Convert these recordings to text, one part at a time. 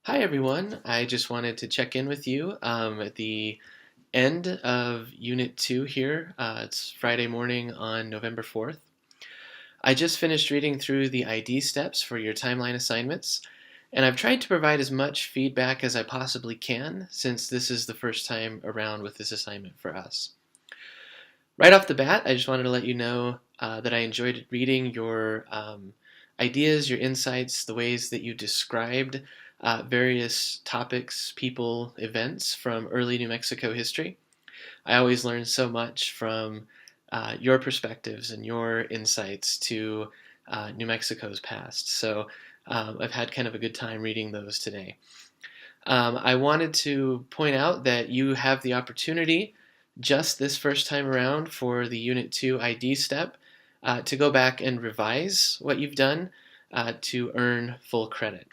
Hi everyone. I just wanted to check in with you at the end of Unit 2 here. It's Friday morning on November 4th. I just finished reading through the ID steps for your timeline assignments, and I've tried to provide as much feedback as I possibly can since this is the first time around with this assignment for us. Right off the bat, I just wanted to let you know that I enjoyed reading your ideas, your insights, the ways that you described various topics, people, events from early New Mexico history. I always learn so much from your perspectives and your insights to New Mexico's past. So I've had kind of a good time reading those today. I wanted to point out that you have the opportunity just this first time around for the Unit 2 ID step to go back and revise what you've done to earn full credit.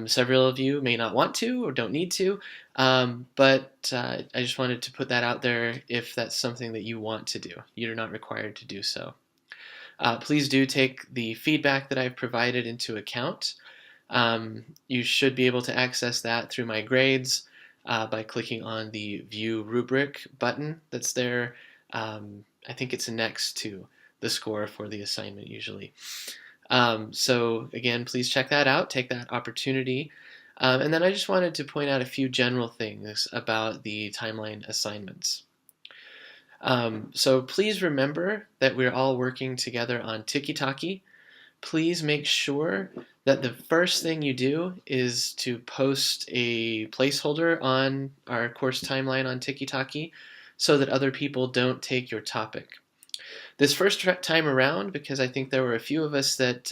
Several of you may not want to or don't need to, but I just wanted to put that out there if that's something that you want to do. You're not required to do so. Please do take the feedback that I've provided into account. You should be able to access that through my grades by clicking on the View Rubric button that's there. I think it's next to the score for the assignment usually. So again, please check that out, take that opportunity. And then I just wanted to point out a few general things about the timeline assignments. So please remember that we're all working together on Tiki-Taki. Please make sure that the first thing you do is to post a placeholder on our course timeline on Tiki-Taki so that other people don't take your topic. This first time around, because I think there were a few of us that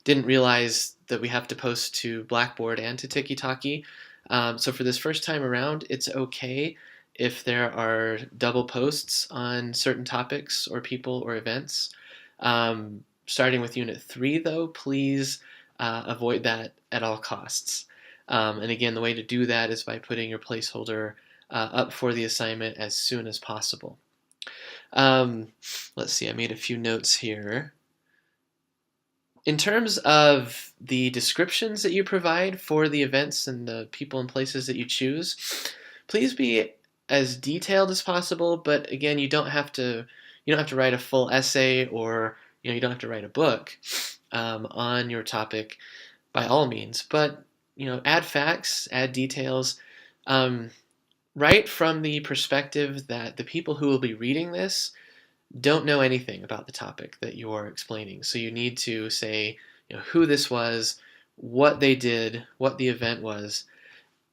didn't realize that we have to post to Blackboard and to Tiki-Taki. So for this first time around, it's okay if there are double posts on certain topics or people or events. Starting with Unit 3, though, please avoid that at all costs. And again, the way to do that is by putting your placeholder up for the assignment as soon as possible. Let's see, I made a few notes here. In terms of the descriptions that you provide for the events and the people and places that you choose, please be as detailed as possible, but again, you don't have to write a full essay, or you don't have to write a book on your topic by all means, but add facts, add details. Write from the perspective that the people who will be reading this don't know anything about the topic that you're explaining. So you need to say who this was, what they did, what the event was,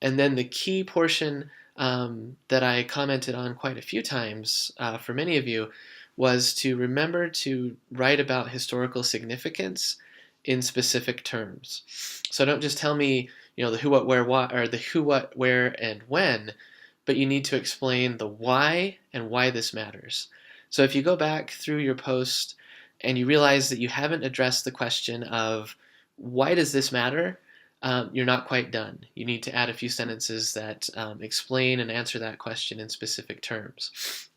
and then the key portion that I commented on quite a few times for many of you was to remember to write about historical significance in specific terms. So don't just tell me the who, what, where, what, or the who, what, where, and when, but you need to explain the why and why this matters. So if you go back through your post and you realize that you haven't addressed the question of why does this matter, you're not quite done. You need to add a few sentences that explain and answer that question in specific terms.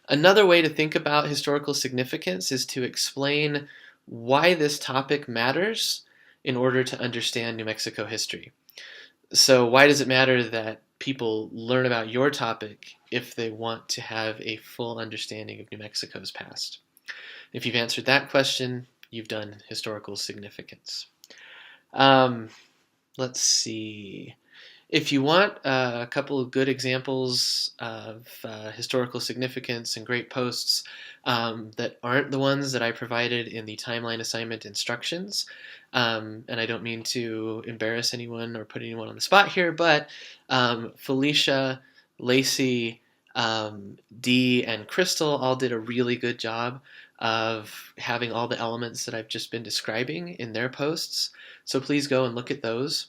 Another way to think about historical significance is to explain why this topic matters in order to understand New Mexico history. So why does it matter that people learn about your topic if they want to have a full understanding of New Mexico's past? If you've answered that question, you've done historical significance. Let's see. If you want a couple of good examples of historical significance and great posts that aren't the ones that I provided in the timeline assignment instructions, and I don't mean to embarrass anyone or put anyone on the spot here, but Felicia, Lacey, Dee, and Crystal all did a really good job of having all the elements that I've just been describing in their posts. So please go and look at those.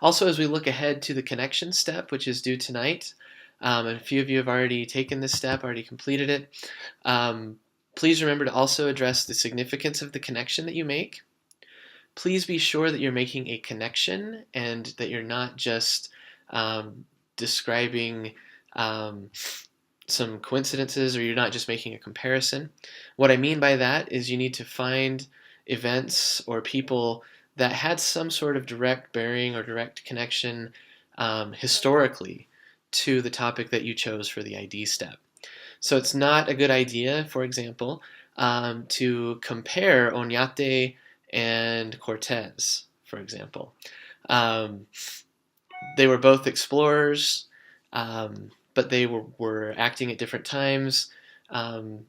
Also, as we look ahead to the connection step, which is due tonight, and a few of you have already taken this step, already completed it, please remember to also address the significance of the connection that you make. Please be sure that you're making a connection and that you're not just describing some coincidences, or you're not just making a comparison. What I mean by that is you need to find events or people that had some sort of direct bearing or direct connection historically to the topic that you chose for the ID step. So it's not a good idea, for example, to compare Oñate and Cortez, for example. Um, they were both explorers, but they were acting at different times.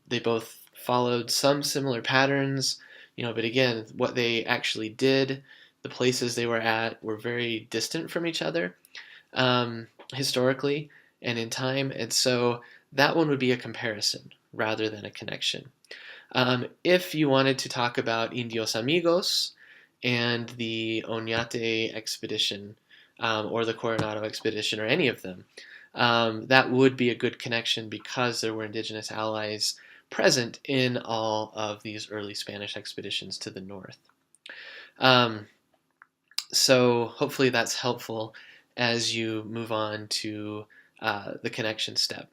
They both followed some similar patterns, but again, what they actually did, the places they were at, were very distant from each other historically and in time, and so that one would be a comparison rather than a connection. If you wanted to talk about Indios Amigos and the Oñate expedition, or the Coronado expedition, or any of them, that would be a good connection because there were indigenous allies present in all of these early Spanish expeditions to the north. So hopefully that's helpful as you move on to the connection step.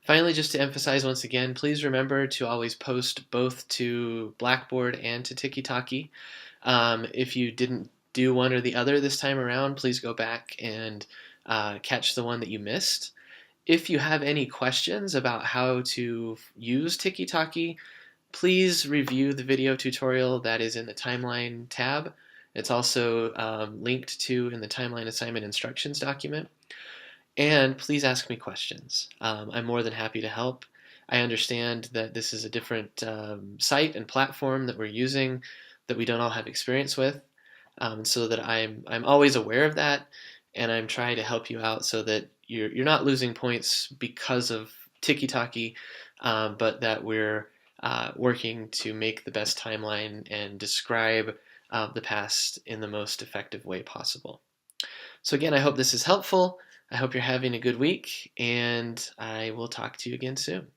Finally, just to emphasize once again, please remember to always post both to Blackboard and to Tiki-Taki. If you didn't do one or the other this time around, please go back and catch the one that you missed. If you have any questions about how to use Tiki-Taki, please review the video tutorial that is in the timeline tab. It's also linked to in the timeline assignment instructions document. And please ask me questions. I'm more than happy to help. I understand that this is a different site and platform that we're using that we don't all have experience with, so that I'm always aware of that, and I'm trying to help you out so that you're not losing points because of Tiki-Taki, but that we're working to make the best timeline and describe the past in the most effective way possible. So again, I hope this is helpful. I hope you're having a good week, and I will talk to you again soon.